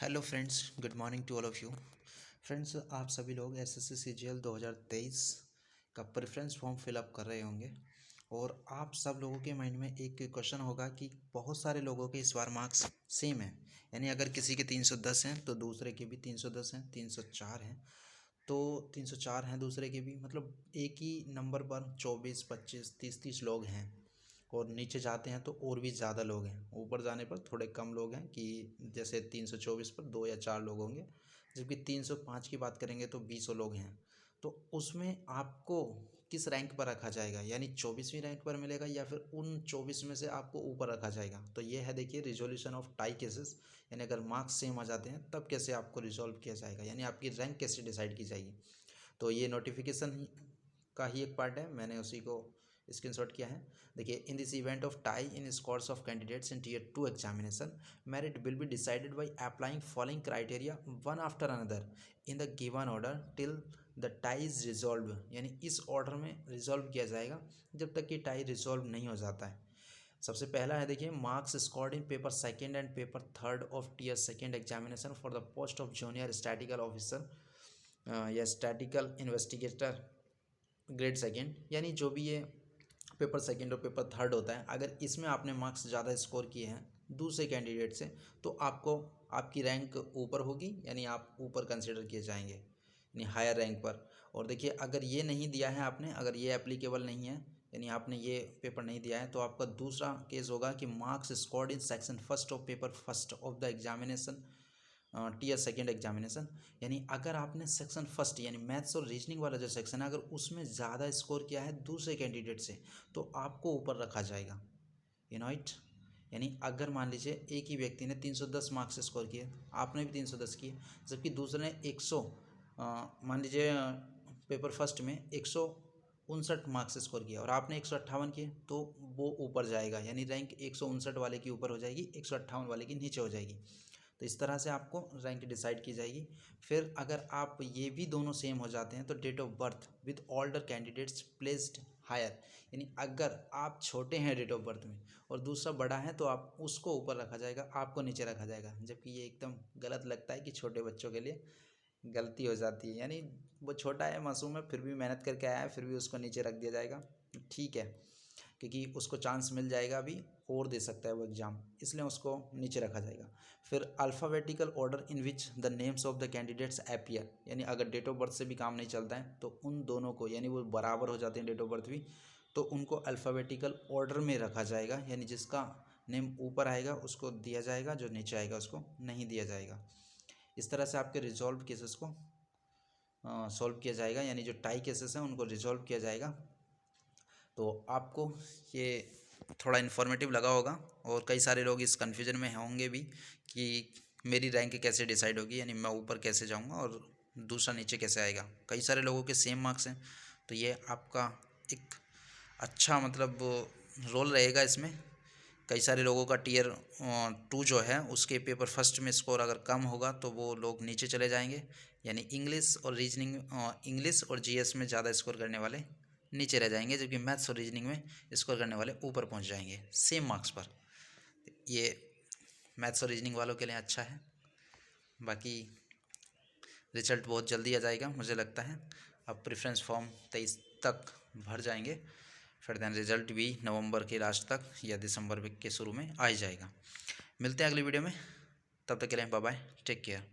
Hello friends, good morning to all of you. Friends, आप सभी लोग एसएससी सीजीएल 2023 का प्रेफरेंस फॉर्म फिलअप कर रहे होंगे और आप सब लोगों के माइंड में एक क्वेश्चन होगा कि बहुत सारे लोगों के इस बार मार्क्स सेम हैं। यानी अगर किसी के 310 हैं तो दूसरे के भी 310 हैं, 304 हैं तो 304 हैं दूसरे के भी, मतलब एक ही नंबर पर 24, 25, 30 लोग हैं। और नीचे जाते हैं तो और भी ज़्यादा लोग हैं, ऊपर जाने पर थोड़े कम लोग हैं कि जैसे 324 पर 2 या 4 लोग होंगे, जबकि 305 की बात करेंगे तो 20 लोग हैं। तो उसमें आपको किस रैंक पर रखा जाएगा, यानी 24वीं रैंक पर मिलेगा या फिर उन 24 में से आपको ऊपर रखा जाएगा। तो ये है, देखिए, रिजोल्यूशन ऑफ टाई केसेस, यानी अगर मार्क्स सेम आ जाते हैं तब कैसे आपको रिजॉल्व किया जाएगा, यानी आपकी रैंक कैसे डिसाइड की जाएगी। तो ये नोटिफिकेशन का ही एक पार्ट है, मैंने उसी को स्क्रीनशॉट किया है। देखिए, in this event of tie in scores of candidates in tier 2 examination, merit will be decided by applying following criteria one after another in the given order till the tie is resolve. यानी इस order में resolve किया जाएगा जब तक कि tie resolve नहीं हो जाता है। सबसे पहला है, देखिए, marks scored in paper second and paper third of tier second examination for the post of junior statistical officer या स्टैटिकल इन्वेस्टिगेटर ग्रेड सेकेंड। यानी जो भी ये पेपर सेकेंड और पेपर थर्ड होता है, अगर इसमें आपने मार्क्स ज़्यादा स्कोर किए हैं दूसरे कैंडिडेट से तो आपको आपकी रैंक ऊपर होगी, यानी आप ऊपर कंसिडर किए जाएंगे, यानी हायर रैंक पर। और देखिए, अगर ये नहीं दिया है आपने, अगर ये एप्लीकेबल नहीं है, यानी आपने ये पेपर नहीं दिया है, तो आपका दूसरा केस होगा कि marks scored in section first of paper first of the examination tier second examination. यानी अगर आपने सेक्शन फर्स्ट यानी मैथ्स और रीजनिंग वाला जो सेक्शन है, अगर उसमें ज़्यादा स्कोर किया है दूसरे कैंडिडेट से तो आपको ऊपर रखा जाएगा। इनॉइट, यानी अगर मान लीजिए एक ही व्यक्ति ने 310 मार्क्स स्कोर किए, आपने भी 310 किए, जबकि दूसरे ने 100 मान लीजिए पेपर फर्स्ट में 159 मार्क्स स्कोर किया और आपने 158 किए, तो वो ऊपर जाएगा, यानी रैंक 159 वाले की ऊपर हो जाएगी, 158 वाले की नीचे हो जाएगी। तो इस तरह से आपको रैंक डिसाइड की जाएगी। फिर अगर आप ये भी दोनों सेम हो जाते हैं तो date of birth with older candidates placed higher, यानी अगर आप छोटे हैं डेट ऑफ बर्थ में और दूसरा बड़ा है तो आप उसको ऊपर रखा जाएगा, आपको नीचे रखा जाएगा। जबकि ये एकदम गलत लगता है कि छोटे बच्चों के लिए गलती हो जाती है, यानी वो छोटा है, मासूम है, फिर भी मेहनत करके आया है, फिर भी उसको नीचे रख दिया जाएगा। ठीक है, क्योंकि उसको चांस मिल जाएगा अभी और दे सकता है वो एग्ज़ाम, इसलिए उसको नीचे रखा जाएगा। फिर alphabetical order in which the names of the candidates appear, यानी अगर डेट ऑफ बर्थ से भी काम नहीं चलता है तो उन दोनों को, यानी वो बराबर हो जाते हैं डेट ऑफ बर्थ भी, तो उनको अल्फ़ाबेटिकल ऑर्डर में रखा जाएगा, यानी जिसका नेम ऊपर आएगा उसको दिया जाएगा, जो नीचे आएगा उसको नहीं दिया जाएगा। इस तरह से आपके रिजॉल्व केसेस को सॉल्व किया जाएगा, यानी जो टाई केसेस हैं उनको रिजॉल्व किया जाएगा। तो आपको ये थोड़ा इन्फॉर्मेटिव लगा होगा और कई सारे लोग इस कन्फ्यूजन में होंगे भी कि मेरी रैंक कैसे डिसाइड होगी, यानी मैं ऊपर कैसे जाऊंगा और दूसरा नीचे कैसे आएगा। कई सारे लोगों के सेम मार्क्स हैं, तो ये आपका एक अच्छा, मतलब, रोल रहेगा इसमें। कई सारे लोगों का टीयर 2 जो है उसके पेपर फर्स्ट में स्कोर अगर कम होगा तो वो लोग नीचे चले जाएंगे, यानी इंग्लिश और रीजनिंग, इंग्लिश और जीएस में ज़्यादा स्कोर करने वाले नीचे रह जाएंगे, जबकि मैथ्स और रीजनिंग में स्कोर करने वाले ऊपर पहुंच जाएंगे सेम मार्क्स पर। ये मैथ्स और रीजनिंग वालों के लिए अच्छा है। बाकी रिजल्ट बहुत जल्दी आ जाएगा मुझे लगता है। अब प्रेफरेंस फॉर्म 23 तक भर जाएंगे, फिर दैन रिजल्ट भी नवंबर के लास्ट तक या दिसंबर के शुरू में आ ही जाएगा। मिलते हैं अगली वीडियो में, तब तक के लिए बाय बाय, टेक केयर।